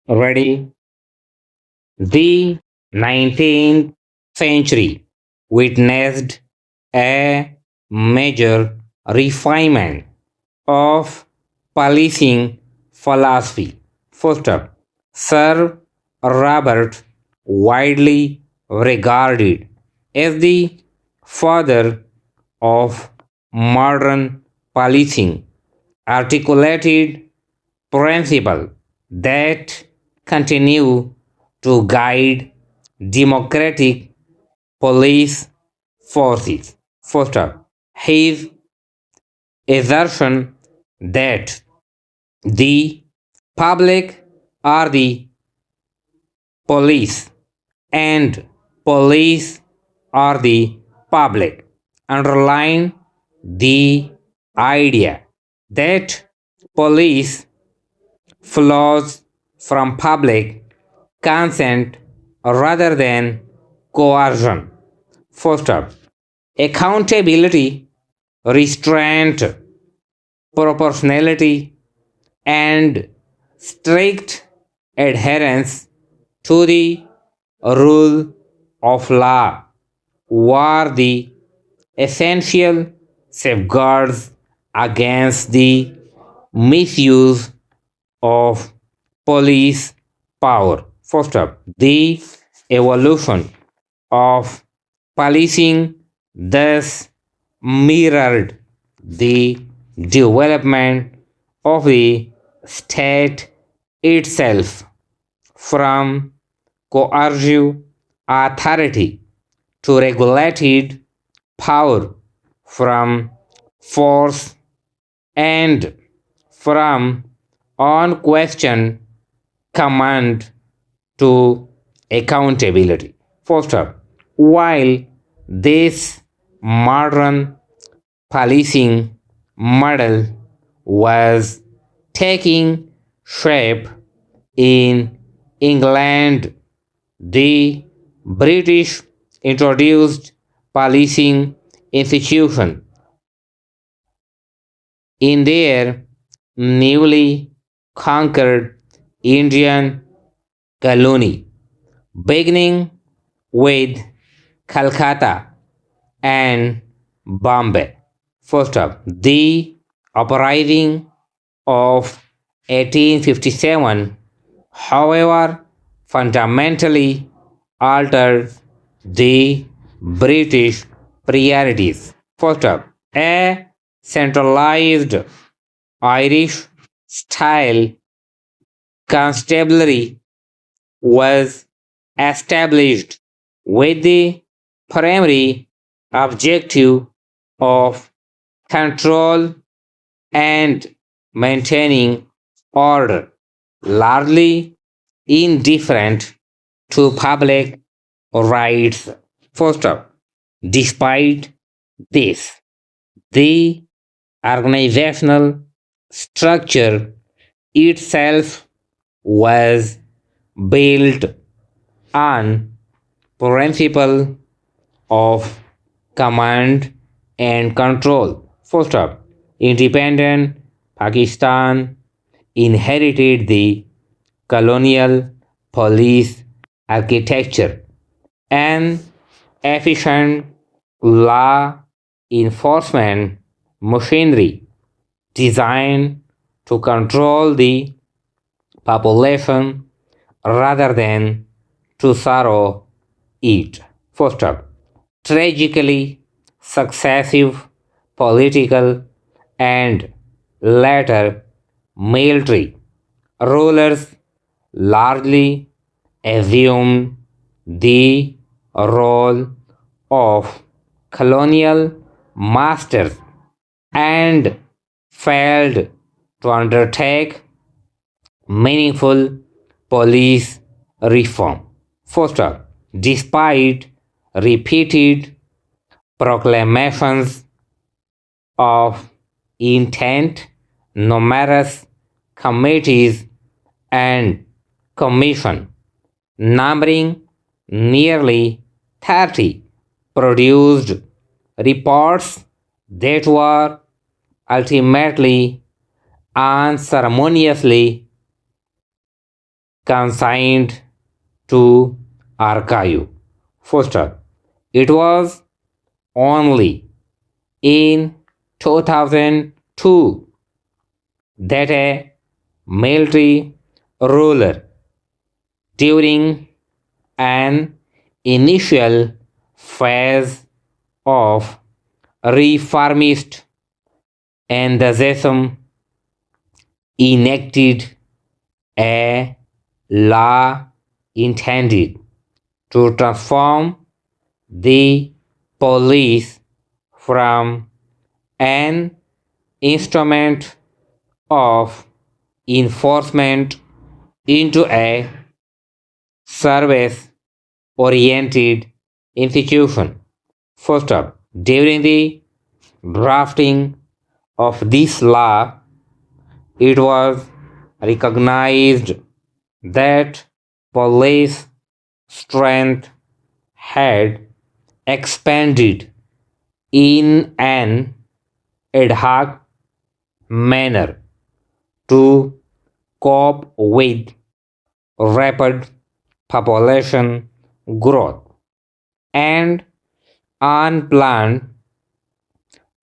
Ready? The 19th century witnessed a major refinement of policing philosophy. First up, Sir Robert, widely regarded as the father of modern policing, articulated principles that continue to guide democratic police forces. First up, his assertion that the public are the police and police are the public underline the idea that police flows from public consent rather than coercion. First up, accountability, restraint, proportionality, and strict adherence to the rule of law were the essential safeguards against the misuse of police power. First up, the evolution of policing thus mirrored the development of the state itself from coercive authority to regulated power, from force and from unquestioned command to accountability. First up, while this modern policing model was taking shape in England, the British introduced policing institution in their newly conquered Indian colony, beginning with Calcutta and Bombay. First up, the uprising of 1857, however, fundamentally altered the British priorities. First up, a centralized Irish style constabulary was established with the primary objective of control and maintaining order, largely indifferent to public rights. First up, despite this, the organizational structure itself was built on principle of command and control. First up, independent Pakistan inherited the colonial police architecture and efficient law enforcement machinery designed to control the population rather than to sorrow it. First up, tragically successive political and later military rulers largely assumed the role of colonial masters and failed to undertake meaningful police reform. First up, despite repeated proclamations of intent, numerous committees and commission, numbering nearly 30, produced reports that were ultimately unceremoniously consigned to archive. Foster. It was only in 2002 that a military ruler, during an initial phase of reformist enthusiasm, enacted a law intended to transform the police from an instrument of enforcement into a service oriented institution. First up, during the drafting of this law, it was recognized that police strength had expanded in an ad hoc manner to cope with rapid population growth and unplanned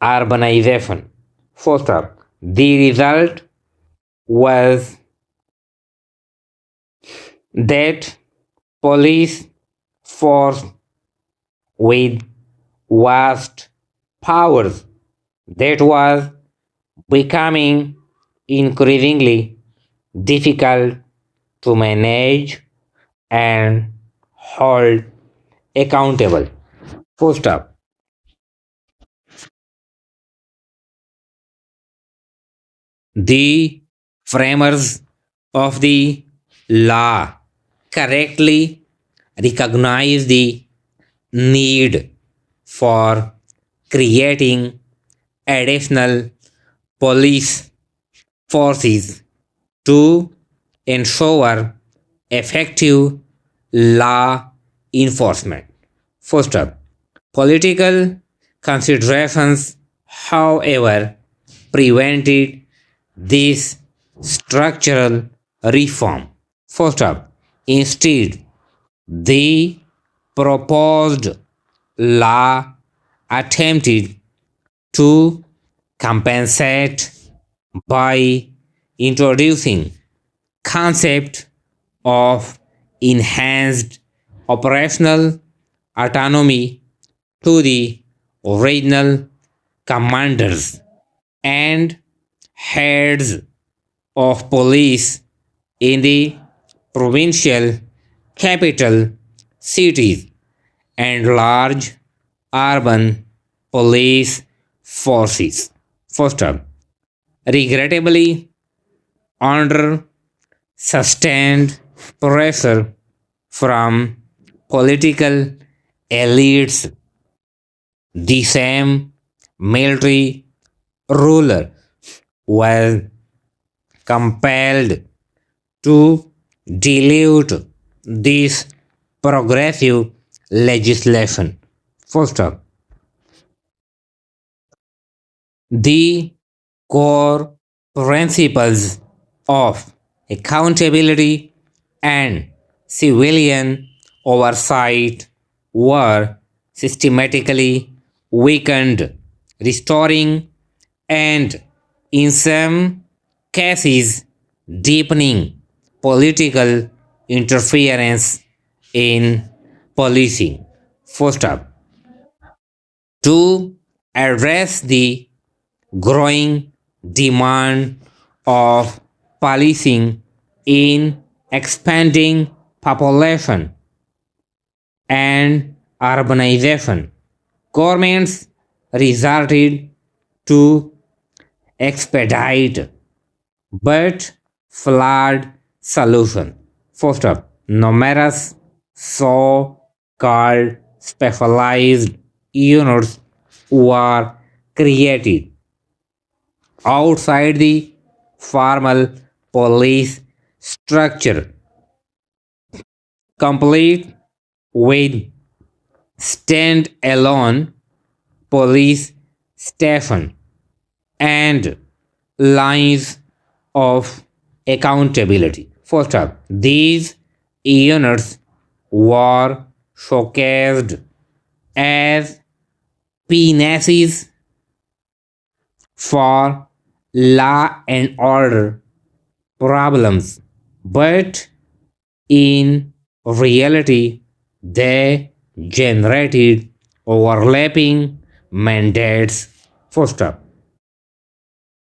urbanization. Foster. The result was that police force with vast powers that was becoming increasingly difficult to manage and hold accountable. First up, the framers of the law correctly recognize the need for creating additional police forces to ensure effective law enforcement. First up, political considerations, however, prevented this structural reform. First up, instead, the proposed law attempted to compensate by introducing concept of enhanced operational autonomy to the regional commanders and heads of police in the provincial capital cities and large urban police forces. First up, regrettably, under sustained pressure from political elites, the same military ruler was compelled to dilute this progressive legislation. First up, the core principles of accountability and civilian oversight were systematically weakened, restoring and, in some cases, deepening political interference in policing. First up, to address the growing demand of policing in expanding population and urbanization, governments resorted to expedite but flawed solution. First up, numerous so-called specialized units were created outside the formal police structure, complete with stand-alone police station and lines of accountability. full stop. These units were showcased as pieces for law and order problems, but in reality, they generated overlapping mandates. Full stop.